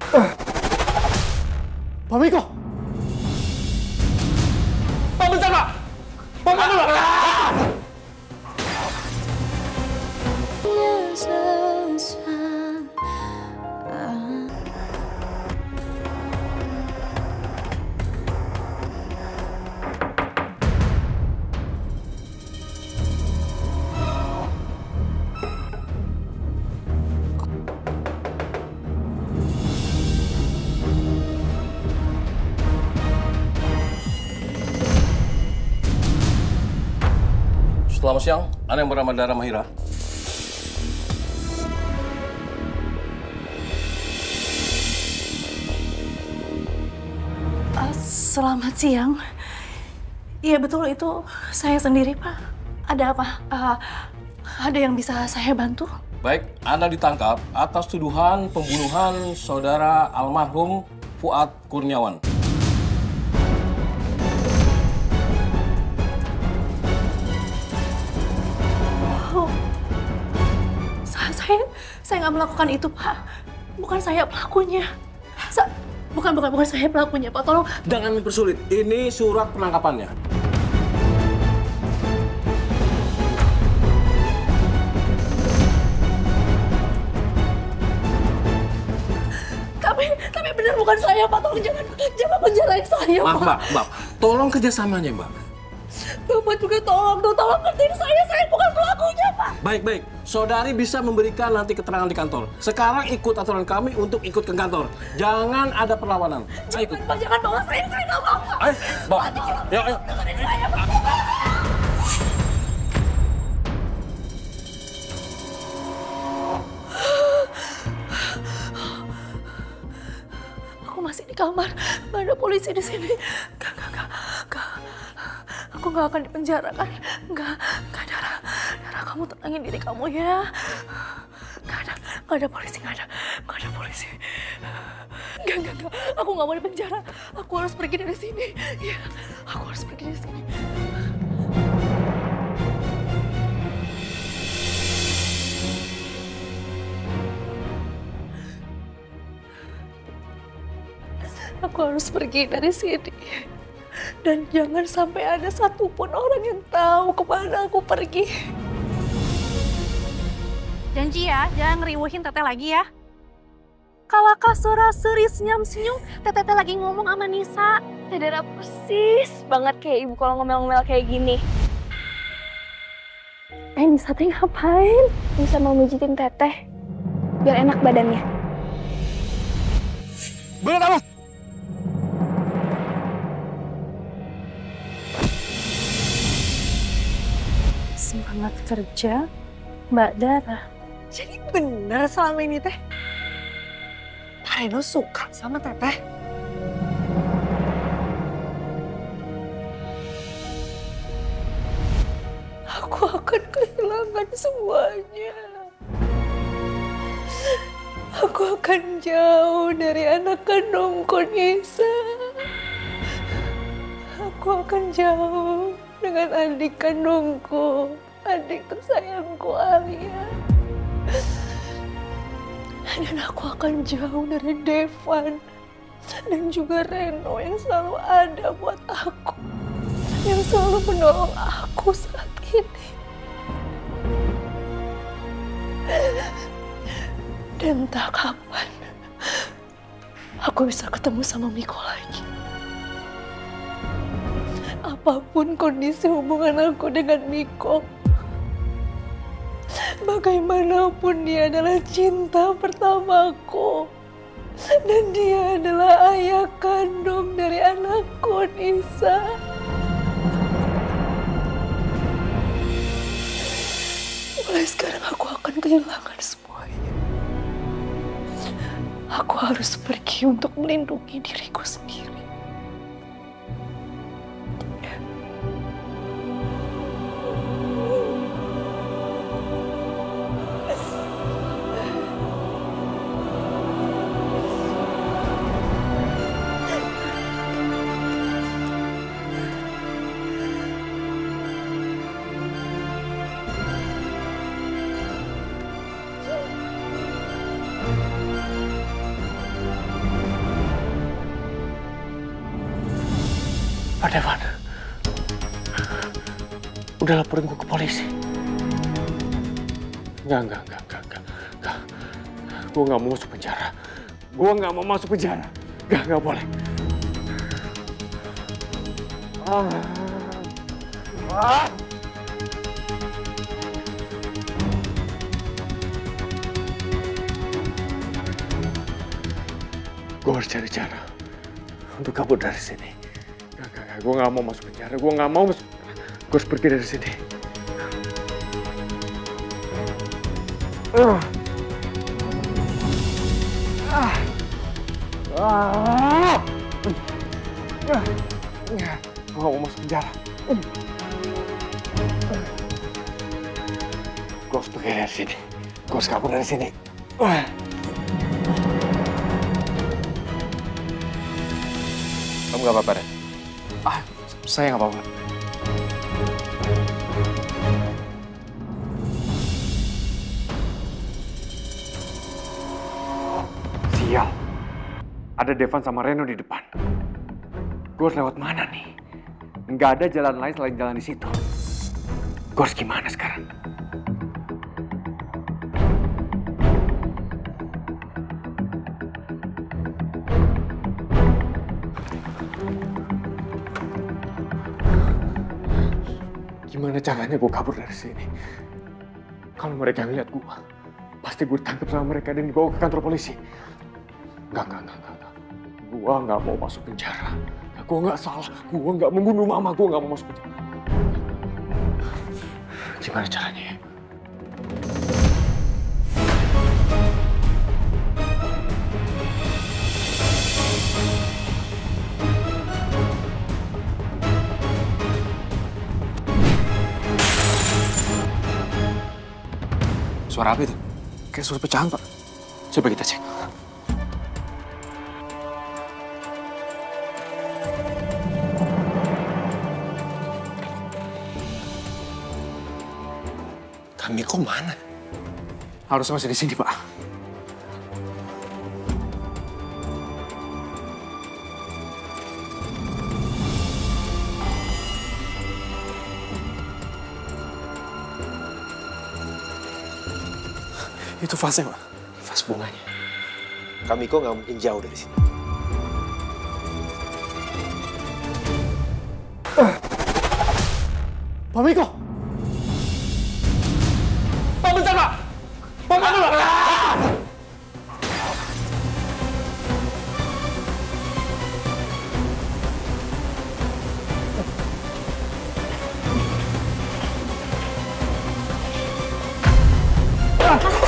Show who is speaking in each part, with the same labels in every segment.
Speaker 1: Pak Miko! Pak, bentar, Pak! Pak, bentar, Pak!
Speaker 2: Selamat siang, Anda yang bernama Dara Mahira.
Speaker 3: Selamat siang. Iya betul, itu saya sendiri, Pak. Ada apa? Ada yang bisa saya bantu?
Speaker 2: Baik, Anda ditangkap atas tuduhan pembunuhan saudara almarhum Fuad Kurniawan.
Speaker 3: Saya nggak melakukan itu, Pak. Bukan saya pelakunya. Bukan saya pelakunya, Pak. Tolong.
Speaker 2: Jangan mempersulit. Ini surat penangkapannya.
Speaker 3: Tapi benar bukan saya, Pak. Tolong jangan penjarain saya, Pak.
Speaker 2: Mbak. Tolong kerjasamanya, Mbak.
Speaker 3: Bapak juga tolong ngertiin saya bukan pelakunya, Pak.
Speaker 2: Baik. Saudari bisa memberikan nanti keterangan di kantor. Sekarang ikut aturan kami untuk ikut ke kantor. Jangan ada perlawanan. Ayo ikut.
Speaker 3: Pak, jangan bawa saya nggak mau, Pak.
Speaker 2: Ayo, Mbak. Ayo.
Speaker 3: Dengerin saya, Pak. Aku masih di kamar. Nggak ada polisi di sini. Enggak. Aku nggak akan dipenjara kan? Nggak, Dara, kamu tenangin diri kamu ya. Nggak ada polisi. Enggak. Aku nggak mau dipenjara. Aku harus pergi dari sini. Ya, aku harus pergi dari sini. Aku harus pergi dari sini. Dan jangan sampai ada satupun orang yang tahu kemana aku pergi.
Speaker 4: Janji ya, jangan ngeriuhin Teteh lagi ya. Kalau Kasura seri senyum-senyum, Teteh lagi ngomong sama Nisa.
Speaker 5: Dara persis banget kayak ibu kalau ngomel-ngomel kayak gini. Nisa teh ngapain? Nisa mau mijitin Teteh, biar enak badannya.
Speaker 1: Bener kamu!
Speaker 3: Semangat kerja, Mbak Dara.
Speaker 6: Jadi benar selama ini teh, Pak Reno suka sama Teteh?
Speaker 3: Aku akan kehilangan semuanya. Aku akan jauh dari anak kandungku, Nisa. Aku akan jauh dengan adik kandungku, adik tersayangku Alia. Dan aku akan jauh dari Devan dan juga Reno yang selalu ada buat aku, yang selalu menolong aku saat ini. Dan entah kapan aku bisa ketemu sama Miko lagi. Apapun kondisi hubungan aku dengan Miko, bagaimanapun dia adalah cinta pertamaku. Dan dia adalah ayah kandung dari anakku, Nisa. Mulai sekarang aku akan kehilangan semuanya. Aku harus pergi untuk melindungi diriku sendiri.
Speaker 1: Pak Devan, udah laporin gue ke polisi. Enggak. Gue nggak mau masuk penjara. Gue nggak mau masuk penjara. Nggak boleh. Gue harus cari cara untuk kabur dari sini. Gak. Gue nggak mau masuk penjara. Gue nggak mau masuk. Gue harus pergi dari sini. Gue nggak mau masuk penjara. Gue harus pergi dari sini. Gue harus kabur dari sini.
Speaker 7: Kamu gak apa-apa, Ren?
Speaker 1: Saya nggak apa-apa. Sial. Ada Devan sama Reno di depan. Gue harus lewat mana nih? Nggak ada jalan lain selain jalan di situ. Gue harus gimana sekarang? Gimana caranya gue kabur dari sini? Kalau mereka ngeliat gue, pasti gue ditangkap sama mereka dan dibawa ke kantor polisi. Enggak. Gue nggak mau masuk penjara. Gue nggak salah. Gue nggak membunuh mama. Gue nggak mau masuk penjara. Gimana caranya ya?
Speaker 7: Suara apa itu?
Speaker 1: Kayak suara pecahan, Pak. Coba kita cek.
Speaker 7: Kamiko mana?
Speaker 1: Harusnya masih di sini, Pak. Itu vasnya, Pak.
Speaker 7: Vas bunganya. Kamiko nggak mungkin jauh dari sini.
Speaker 1: Pak Miko! Pak, bentar, Pak! Pak, dulu, Pak!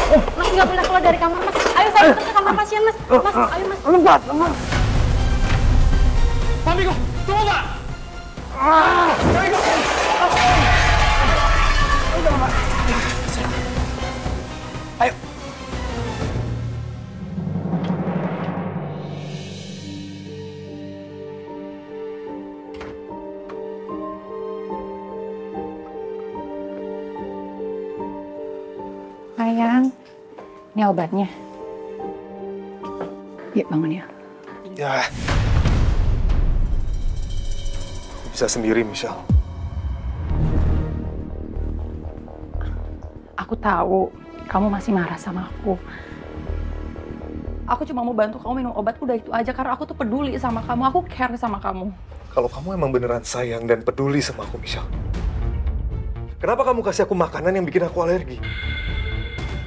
Speaker 5: Mas nggak boleh keluar dari kamar, Mas. Ayo saya ke kamar pasien, Mas. Mas, ayo, Mas.
Speaker 1: Lembat. Pak Miko, tunggu, Pak! Pak Miko!
Speaker 7: Ayo.
Speaker 8: Sayang, ini obatnya. Yuk bangun ya.
Speaker 7: Ya. Aku bisa sendiri, Michelle.
Speaker 8: Aku tahu kamu masih marah sama aku. Aku cuma mau bantu kamu minum obat, udah itu aja karena aku tuh peduli sama kamu, aku care sama kamu.
Speaker 7: Kalau kamu emang beneran sayang dan peduli sama aku, Michelle, kenapa kamu kasih aku makanan yang bikin aku alergi?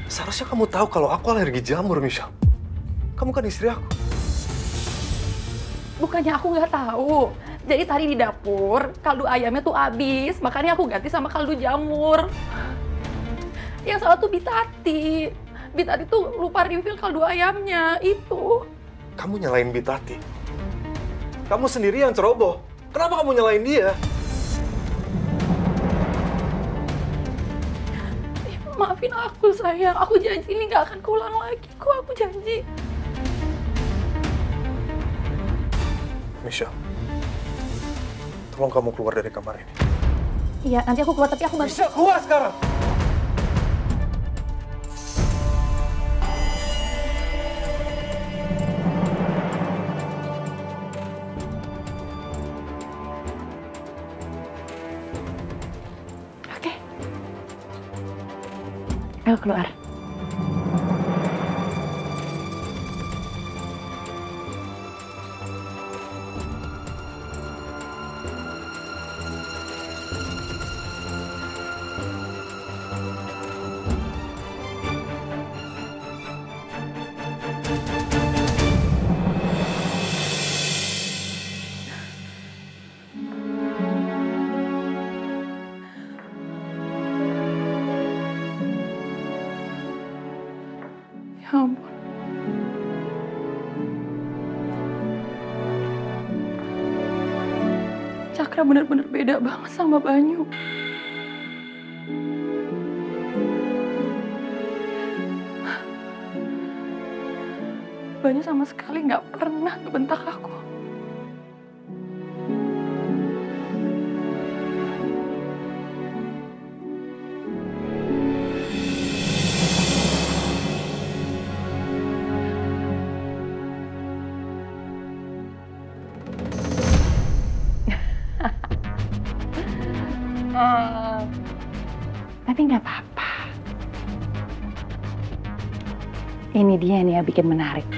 Speaker 7: Seharusnya kamu tahu kalau aku alergi jamur, Michelle. Kamu kan istri aku.
Speaker 8: Bukannya aku nggak tahu. Jadi tadi di dapur, kaldu ayamnya tuh habis. Makanya aku ganti sama kaldu jamur. Yang salah tuh Bitati. Bitati tuh lupa refill kaldu ayamnya, itu.
Speaker 7: Kamu nyalain Bitati. Kamu sendiri yang ceroboh. Kenapa kamu nyalain dia?
Speaker 8: Maafin aku, sayang. Aku janji ini nggak akan keulang lagi. Aku janji.
Speaker 7: Michelle, tolong kamu keluar dari kamar ini.
Speaker 8: Iya, nanti aku keluar, tapi aku bantu.
Speaker 7: Michelle, keluar sekarang!
Speaker 8: Ayo keluar. Ya ampun. Cakra bener-bener beda banget sama Banyu. Banyu sama sekali nggak pernah ngebentak aku. Tapi nggak apa-apa. Ini dia nih yang bikin menarik.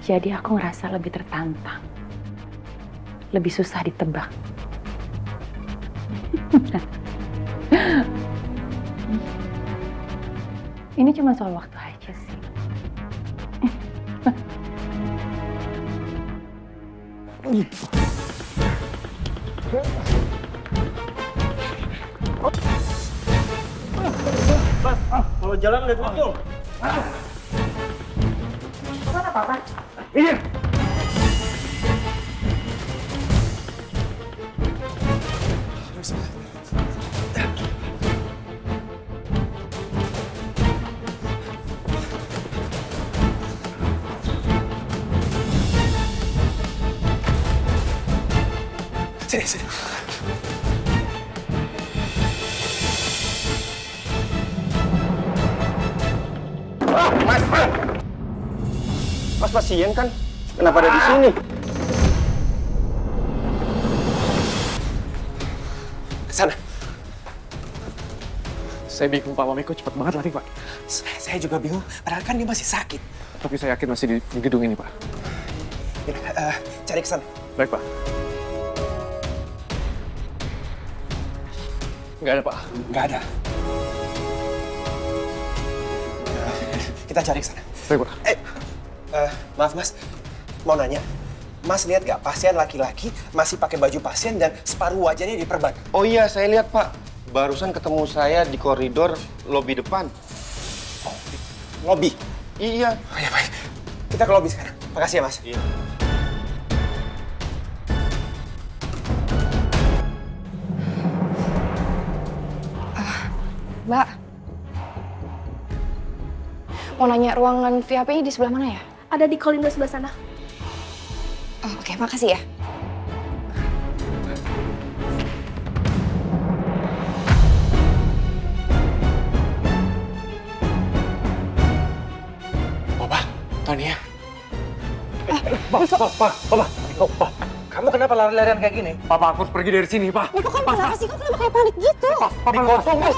Speaker 8: Jadi aku ngerasa lebih tertantang. Lebih susah ditebak. Ini cuma soal waktu aja sih.
Speaker 9: Mas, kalau jalan lihat betul.
Speaker 6: Mana Papa?
Speaker 9: Iya.
Speaker 1: Sini.
Speaker 9: Mas pasien kan? Kenapa ada di sini?
Speaker 1: Kesana. Saya bingung Pak Mamiko cepat banget lari Pak.
Speaker 10: Saya juga bingung, padahal kan dia masih sakit.
Speaker 1: Tapi saya yakin masih di gedung ini Pak.
Speaker 10: Ya, cari kesana.
Speaker 1: Baik Pak. Nggak ada Pak.
Speaker 10: Nggak ada. Kita cari kesana.
Speaker 1: Baik Pak.
Speaker 10: Maaf Mas, mau nanya. Mas lihat nggak pasien laki-laki masih pakai baju pasien dan separuh wajahnya diperban?
Speaker 9: Oh iya, saya lihat Pak. Barusan ketemu saya di koridor lobi depan.
Speaker 10: Oh, lobi?
Speaker 9: Iya.
Speaker 10: Oh ya baik. Kita ke lobi sekarang. Makasih ya Mas.
Speaker 9: Iya.
Speaker 5: Mbak, mau nanya ruangan VIP di sebelah mana ya?
Speaker 3: Ada di koridor sebelah sana.
Speaker 5: Oh, oke, makasih ya.
Speaker 1: Papa, Tania.
Speaker 9: Papa. Kamu kenapa lari-larian kayak gini?
Speaker 1: Papa, aku harus pergi dari sini, Pak.
Speaker 5: Itu kan kenapa sih? Kok kenapa kayak panik gitu?
Speaker 1: Papa, kosong, Mas.